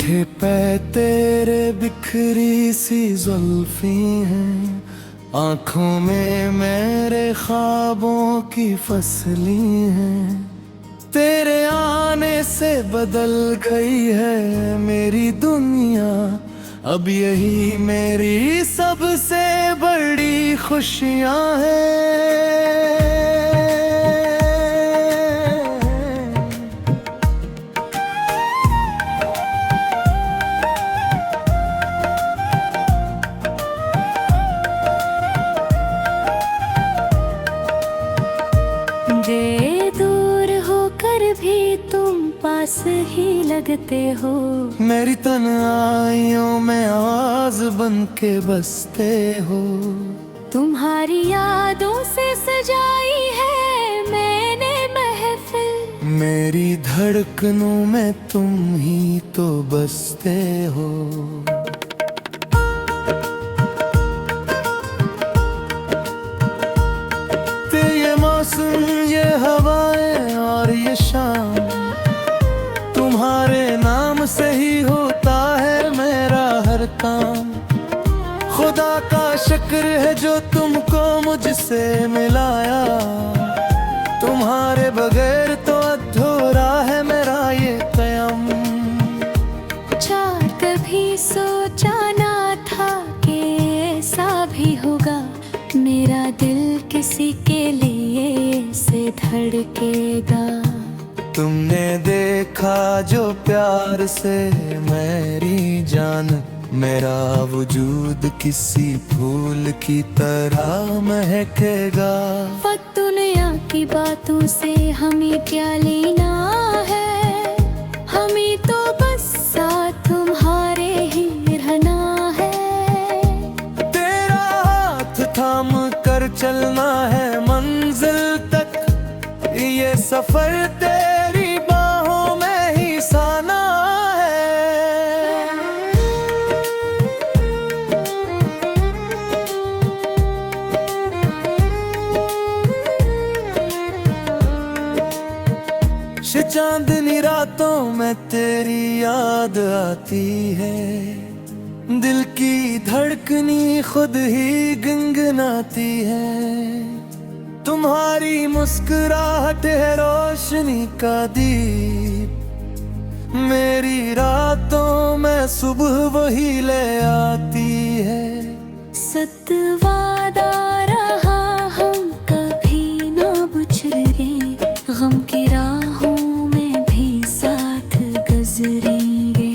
आंखें पे तेरे बिखरी सी जुल्फी हैं, आंखों में मेरे ख्वाबों की फसली हैं। तेरे आने से बदल गई है मेरी दुनिया, अब यही मेरी सबसे बड़ी खुशियां हैं। जे दूर होकर भी तुम पास ही लगते हो, मेरी तन्हाइयों में आवाज बन के बसते हो। तुम्हारी यादों से सजाई है मैंने महफिल, मेरी धड़कनों में तुम ही तो बसते हो। ये मौसम, ये हवाएं और ये शाम, तुम्हारे नाम से ही होता है मेरा हर काम। खुदा का शुक्र है जो तुमको मुझसे मिलाया, तुम्हारे बगैर तो अधूरा है मेरा ये कयाम। कभी सोचा ना था कि ऐसा भी होगा, मेरा दिल किसी के लिए से धड़केगा। तुमने देखा जो प्यार से मेरी जान, मेरा वजूद किसी फूल की तरह महकेगा। वक्त दुनिया की बातों से हमें क्या लेना है, हमें तो बस साथ तुम्हारे ही रहना है। तेरा हाथ थाम कर चलना है मंजिल तक, ये सफर तेरी बाहों में ही साना है। चांदनी रातों में तेरी याद आती है, दिल की धड़कनी खुद ही गुनगुनाती है। तुम्हारी मुस्कुराहट है रोशनी का दीप, मेरी रातों में सुबह वही ले आती है। सत वादा रहा हम कभी ना बिछड़ेंगे, गम की राहों में भी साथ गुजरेंगे।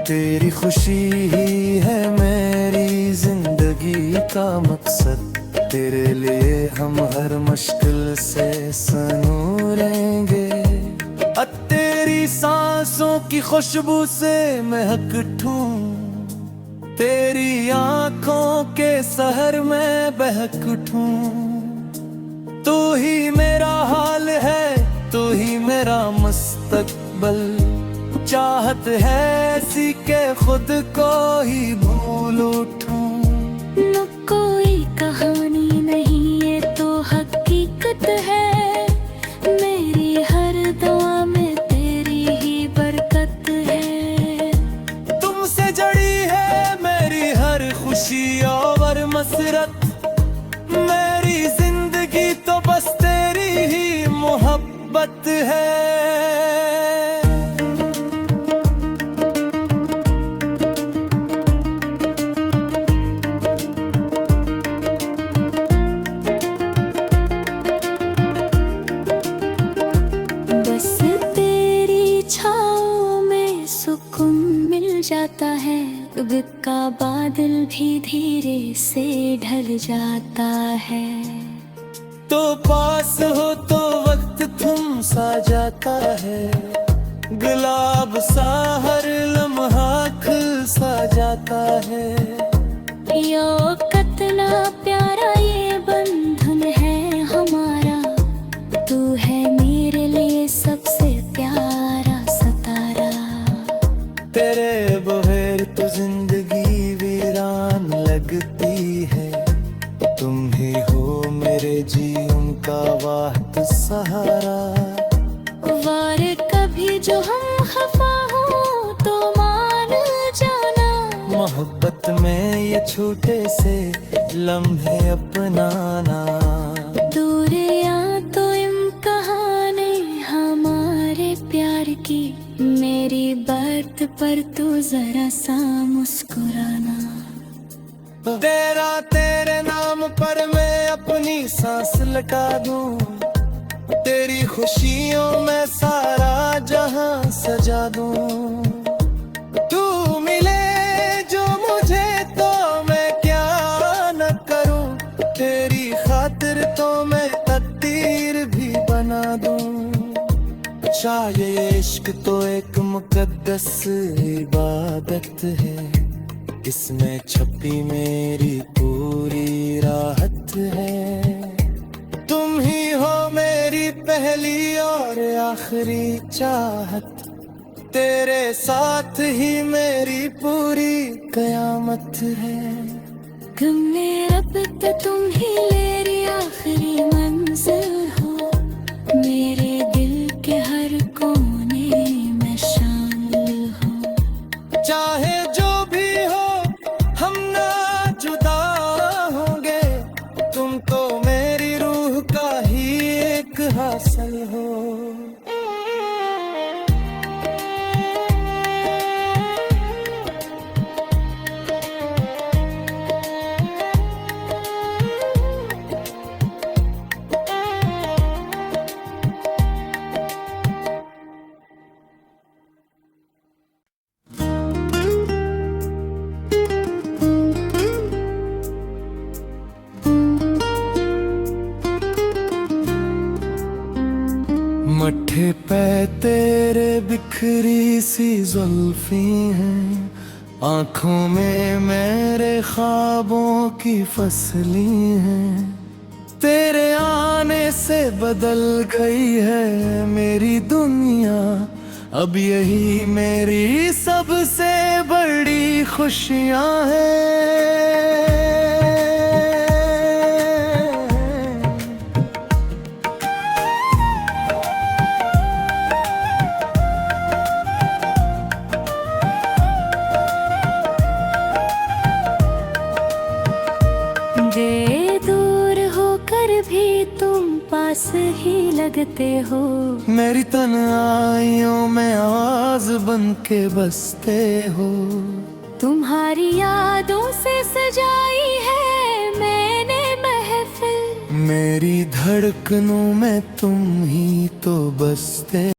तेरी खुशी ही है मेरी जिंदगी का मकसद, तेरे लिए हम हर मुश्किल से संूरेंगे। तेरी सांसों की खुशबू से महक उठूं, तेरी आंखों के सहर में बहक उठूं। तू ही मेरा हाल है, तू ही मेरा मुस्तकबल, चाहत है ऐसी के खुद को ही भूल उठूं। न कोई कहानी नहीं ये तो हकीकत है, मेरी हर दुआ में तेरी ही बरकत है। तुमसे जड़ी है मेरी हर खुशी और मसरत, मेरी जिंदगी तो बस तेरी ही मोहब्बत है। जाता है खुद का बादल भी धीरे से ढल जाता है। तो पास हो तो वक्त थम सा जाता है, गुलाब सा हर लम्हा खिल सा जाता है। यो कितना प्यारा ये बंधन है हमारा, तू है मेरे लिए सबसे प्यारा सितारा। तेरे बगैर तो जिंदगी वीरान लगती है, तुम ही हो मेरे जीवन का वाहिद सहारा। वार कभी जो हम खफा हो तो माँ ये छोटे से लम्हे अपनाना। दूर या तो इम्तिहान हमारे प्यार की, मेरी बात पर तू जरा सा मुस्कुराना। तेरा तेरे नाम पर मैं अपनी सांस लटा दूं, तेरी खुशियों में सारा जहां सजा दूं। तू मिले जो मुझे तो मैं क्या न करूं, तेरी खातिर तो मैं तकदीर भी बना दूं। शाये इश्क तो एक मुकद्दस इबादत है, इसमें छपी मेरी पूरी राहत है। तुम ही हो मेरी पहली और आखिरी चाहत, तेरे साथ ही मेरी पूरी कयामत है। गमे रब तो तुम ही मेरी आखिरी मंजिल हो, मेरे दिल के हर कोने में शामिल हो। चाहे जो भी हो हम ना जुदा होंगे, तुम तो मेरी रूह का ही एक हासिल हो। मट्ठे पे तेरे बिखरी सी जुल्फी हैं, आंखों में मेरे ख्वाबों की फसली हैं। तेरे आने से बदल गई है मेरी दुनिया, अब यही मेरी सबसे बड़ी खुशियां हैं। जे दूर होकर भी तुम पास ही लगते हो, मेरी तन्हाइयों में आवाज बन के बसते हो। तुम्हारी यादों से सजाई है मैंने महफिल, मेरी धड़कनों में तुम ही तो बसते